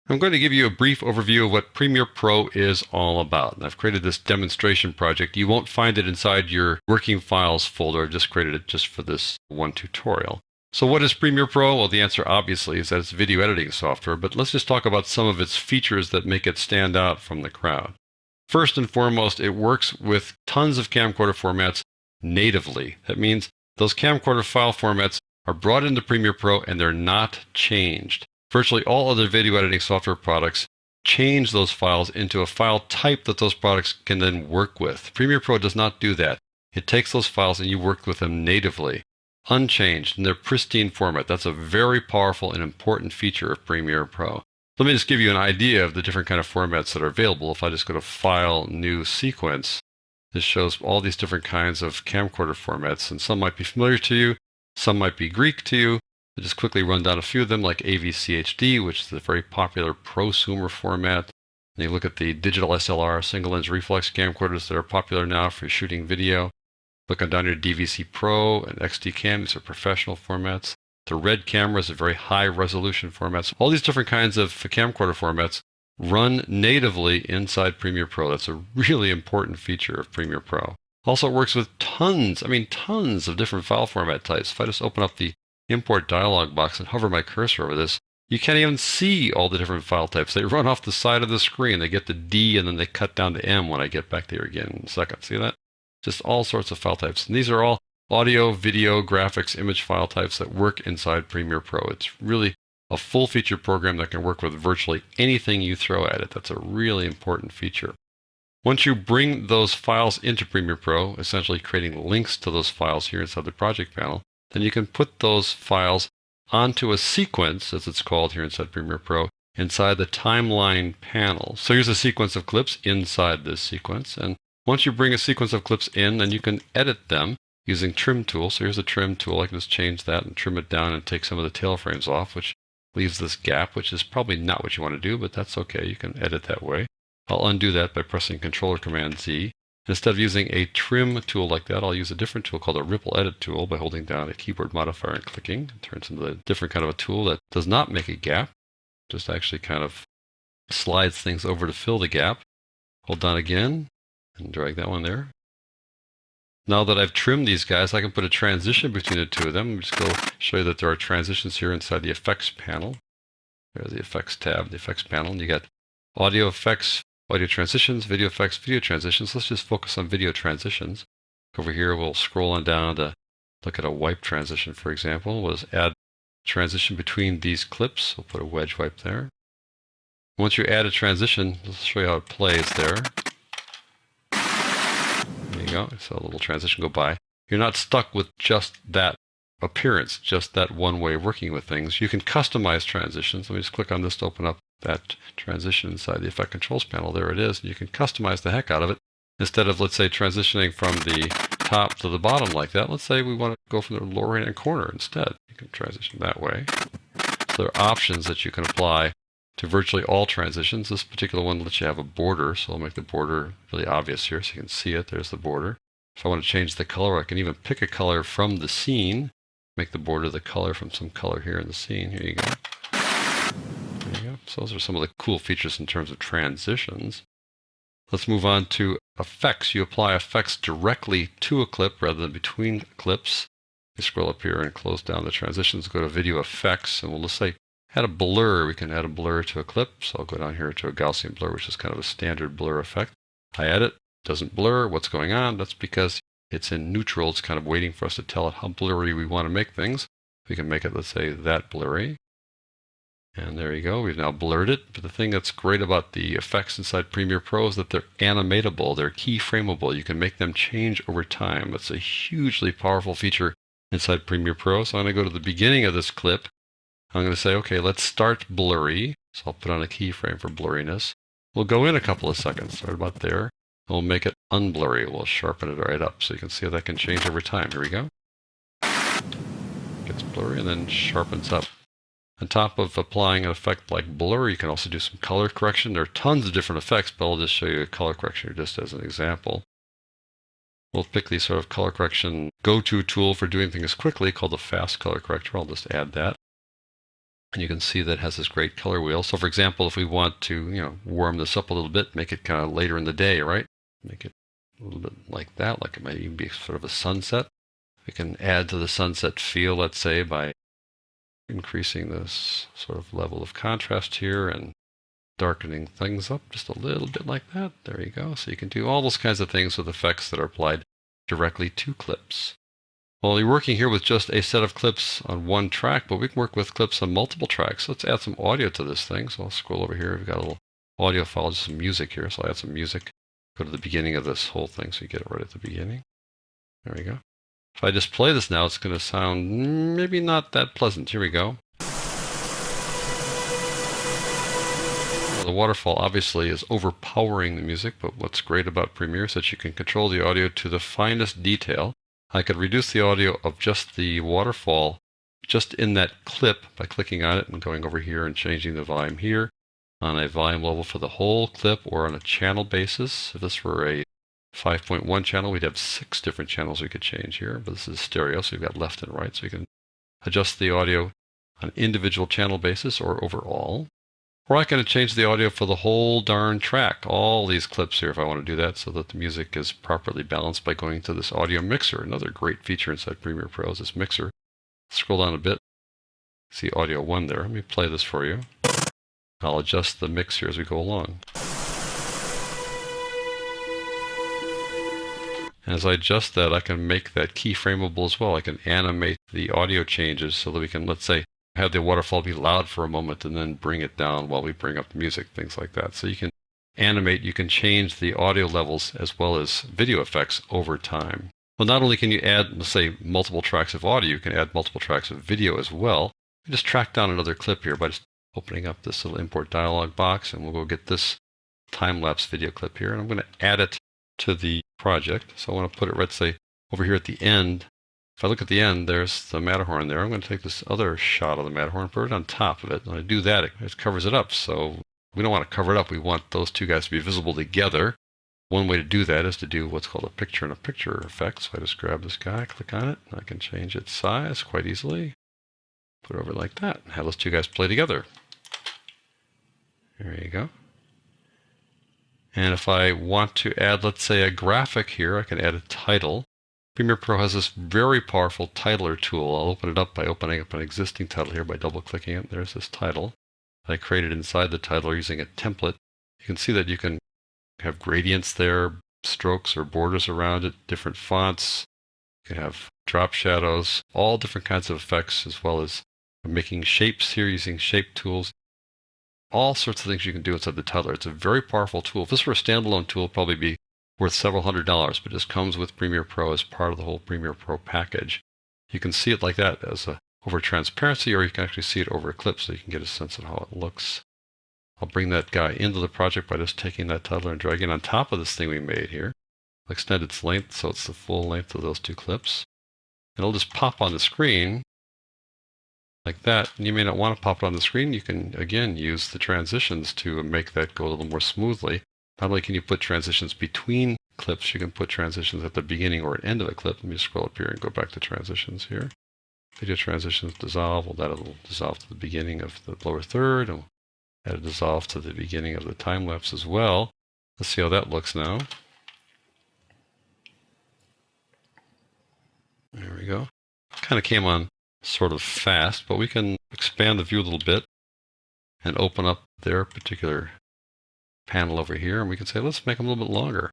I'm going to give you a brief overview of what Premiere Pro is all about. And I've created this demonstration project. You won't find it inside your working files folder. I've just created it just for this one tutorial. So what is Premiere Pro? Well, the answer obviously is that it's video editing software, but let's just talk about some of its features that make it stand out from the crowd. First and foremost, it works with tons of camcorder formats natively. That means those camcorder file formats are brought into Premiere Pro and they're not changed. Virtually all other video editing software products change those files into a file type that those products can then work with. Premiere Pro does not do that. It takes those files and you work with them natively, unchanged in their pristine format. That's a very powerful and important feature of Premiere Pro. Let me just give you an idea of the different kind of formats that are available. If I just go to File, New Sequence, this shows all these different kinds of camcorder formats, and some might be familiar to you, some might be Greek to you. I'll just quickly run down a few of them, like AVCHD, which is a very popular prosumer format. And you look at the digital SLR, single lens reflex camcorders that are popular now for shooting video. Look on down here, DVC Pro and XD-Cam, these are professional formats. The Red cameras are very high resolution formats. All these different kinds of camcorder formats run natively inside Premiere Pro. That's a really important feature of Premiere Pro. Also, it works with tons of different file format types. If I just open up the import dialog box and hover my cursor over this, you can't even see all the different file types. They run off the side of the screen. They get to D and then they cut down to M when I get back there again in a second. See that? Just all sorts of file types. And these are all audio, video, graphics, image file types that work inside Premiere Pro. It's really a full feature program that can work with virtually anything you throw at it. That's a really important feature. Once you bring those files into Premiere Pro, essentially creating links to those files here inside the project panel, then you can put those files onto a sequence, as it's called here inside Premiere Pro, inside the timeline panel. So here's a sequence of clips inside this sequence. And once you bring a sequence of clips in, then you can edit them using trim tool. So here's a trim tool. I can just change that and trim it down and take some of the tail frames off, which leaves this gap, which is probably not what you want to do, but that's okay. You can edit that way. I'll undo that by pressing Control or Command Z. Instead of using a trim tool like that, I'll use a different tool called a ripple edit tool by holding down a keyboard modifier and clicking. It turns into a different kind of a tool that does not make a gap, just actually kind of slides things over to fill the gap. Hold down again and drag that one there. Now that I've trimmed these guys, I can put a transition between the two of them. I'm just going to show you that there are transitions here inside the effects panel. There's the effects tab, the effects panel, and you got audio effects, audio transitions, video effects, video transitions. Let's just focus on video transitions. Over here, we'll scroll on down to look at a wipe transition, for example. We'll just add transition between these clips. We'll put a wedge wipe there. Once you add a transition, let's show you how it plays there. There you go. So a little transition go by. You're not stuck with just that appearance, just that one way of working with things. You can customize transitions. Let me just click on this to open up that transition inside the Effect Controls panel. There it is. And you can customize the heck out of it. Instead of, let's say, transitioning from the top to the bottom like that, let's say we want to go from the lower right-hand corner instead. You can transition that way. So there are options that you can apply to virtually all transitions. This particular one lets you have a border, so I'll make the border really obvious here so you can see it. There's the border. If I want to change the color, I can even pick a color from the scene, make the border the color from some color here in the scene. Here you go. There you go. So those are some of the cool features in terms of transitions. Let's move on to effects. You apply effects directly to a clip rather than between clips. You scroll up here and close down the transitions, go to video effects, and we'll just say add a blur. We can add a blur to a clip. So I'll go down here to a Gaussian blur, which is kind of a standard blur effect. I add it, doesn't blur. What's going on? That's because it's in neutral. It's kind of waiting for us to tell it how blurry we want to make things. We can make it, let's say, that blurry. And there you go. We've now blurred it. But the thing that's great about the effects inside Premiere Pro is that they're animatable. They're keyframeable. You can make them change over time. It's a hugely powerful feature inside Premiere Pro. So I'm going to go to the beginning of this clip. I'm going to say, okay, let's start blurry. So I'll put on a keyframe for blurriness. We'll go in a couple of seconds, right about there. We'll make it unblurry. We'll sharpen it right up so you can see how that can change over time. Here we go. Gets blurry and then sharpens up. On top of applying an effect like blur, you can also do some color correction. There are tons of different effects, but I'll just show you a color correction here just as an example. We'll pick the sort of color correction go-to tool for doing things quickly called the fast color corrector. I'll just add that. And you can see that it has this great color wheel. So for example, if we want to, warm this up a little bit, make it kind of later in the day, right? Make it a little bit like that, like it might even be sort of a sunset. We can add to the sunset feel, let's say, by increasing this sort of level of contrast here and darkening things up just a little bit like that. There you go. So you can do all those kinds of things with effects that are applied directly to clips. Well, you're working here with just a set of clips on one track, but we can work with clips on multiple tracks. Let's add some audio to this thing. So I'll scroll over here. We've got a little audio file, just some music here. So I'll add some music. Go to the beginning of this whole thing so you get it right at the beginning. There we go. If I just play this now, it's going to sound maybe not that pleasant. Here we go. Well, the waterfall obviously is overpowering the music, but what's great about Premiere is that you can control the audio to the finest detail. I could reduce the audio of just the waterfall just in that clip by clicking on it and going over here and changing the volume here on a volume level for the whole clip or on a channel basis. If this were a 5.1 channel, we'd have 6 different channels we could change here, but this is stereo, so you've got left and right, so you can adjust the audio on individual channel basis or overall. Or I can change the audio for the whole darn track, all these clips here if I want to do that so that the music is properly balanced by going to this audio mixer. Another great feature inside Premiere Pro is this mixer. Scroll down a bit, see audio 1 there. Let me play this for you. I'll adjust the mix here as we go along. And as I adjust that, I can make that keyframeable as well. I can animate the audio changes so that we can, let's say, have the waterfall be loud for a moment and then bring it down while we bring up the music, things like that. So you can animate, you can change the audio levels as well as video effects over time. Well, not only can you add, let's say, multiple tracks of audio, you can add multiple tracks of video as well. You just track down another clip here by just opening up this little import dialog box, and we'll go get this time-lapse video clip here, and I'm going to add it to the project. So I want to put it, let's say, over here at the end. If I look at the end, there's the Matterhorn there. I'm going to take this other shot of the Matterhorn, put it on top of it. When I do that, it covers it up. So we don't want to cover it up. We want those two guys to be visible together. One way to do that is to do what's called a picture-in-a-picture effect. So I just grab this guy, click on it, and I can change its size quite easily. Put it over like that, and have those two guys play together. There you go. And if I want to add, let's say, a graphic here, I can add a title. Premiere Pro has this very powerful titler tool. I'll open it up by opening up an existing title here by double-clicking it. There's this title. I created inside the title using a template. You can see that you can have gradients there, strokes or borders around it, different fonts. You can have drop shadows, all different kinds of effects, as well as making shapes here using shape tools. All sorts of things you can do inside the titler. It's a very powerful tool. If this were a standalone tool, it'd probably be worth several $100s, but it just comes with Premiere Pro as part of the whole Premiere Pro package. You can see it like that as over transparency, or you can actually see it over a clip so you can get a sense of how it looks. I'll bring that guy into the project by just taking that titler and dragging it on top of this thing we made here. I'll extend its length so it's the full length of those two clips. And it'll just pop on the screen like that. And you may not want to pop it on the screen. You can, again, use the transitions to make that go a little more smoothly. Not only can you put transitions between clips, you can put transitions at the beginning or at end of a clip. Let me scroll up here and go back to transitions here. Video transitions dissolve. Well, that'll dissolve to the beginning of the lower third, and we'll add a dissolve to the beginning of the time lapse as well. Let's see how that looks now. There we go. Kind of came on sort of fast, but we can expand the view a little bit and open up their particular panel over here, and we can say, let's make them a little bit longer.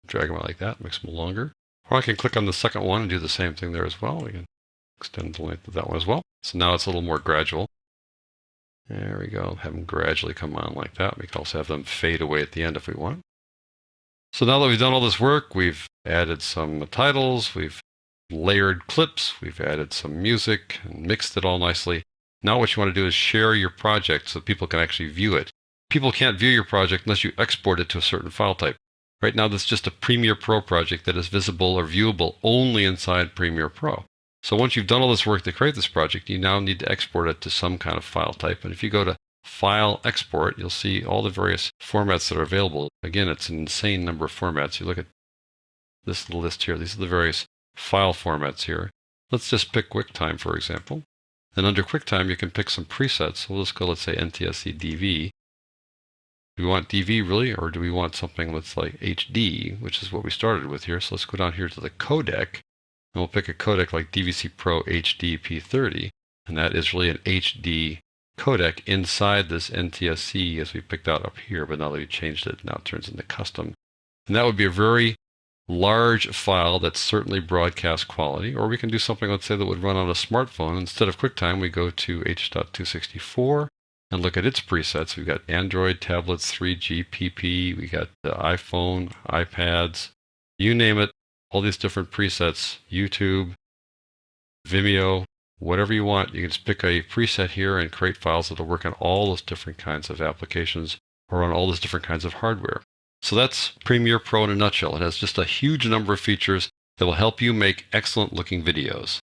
Drag them out like that, makes them longer. Or I can click on the second one and do the same thing there as well. We can extend the length of that one as well. So now it's a little more gradual. There we go. Have them gradually come on like that. We can also have them fade away at the end if we want. So now that we've done all this work, we've added some titles, we've layered clips, we've added some music and mixed it all nicely. Now what you want to do is share your project so people can actually view it. People can't view your project unless you export it to a certain file type. Right now, that's just a Premiere Pro project that is visible or viewable only inside Premiere Pro. So once you've done all this work to create this project, you now need to export it to some kind of file type. And if you go to File, Export, you'll see all the various formats that are available. Again, it's an insane number of formats. You look at this list here. These are the various file formats here. Let's just pick QuickTime, for example. Then under QuickTime, you can pick some presets. So we'll just go, let's say NTSC DV. Do we want DV really, or do we want something that's like HD, which is what we started with here? So let's go down here to the codec, and we'll pick a codec like DVC Pro HD P30, and that is really an HD codec inside this NTSC as we picked out up here, but now that we changed it, now it turns into custom. And that would be a very large file that's certainly broadcast quality, or we can do something, let's say, that would run on a smartphone. Instead of QuickTime, we go to H.264 and look at its presets. We've got Android, tablets, 3G, PP, we got the iPhone, iPads, you name it, all these different presets, YouTube, Vimeo, whatever you want. You can just pick a preset here and create files that'll work on all those different kinds of applications or on all those different kinds of hardware. So that's Premiere Pro in a nutshell. It has just a huge number of features that will help you make excellent looking videos.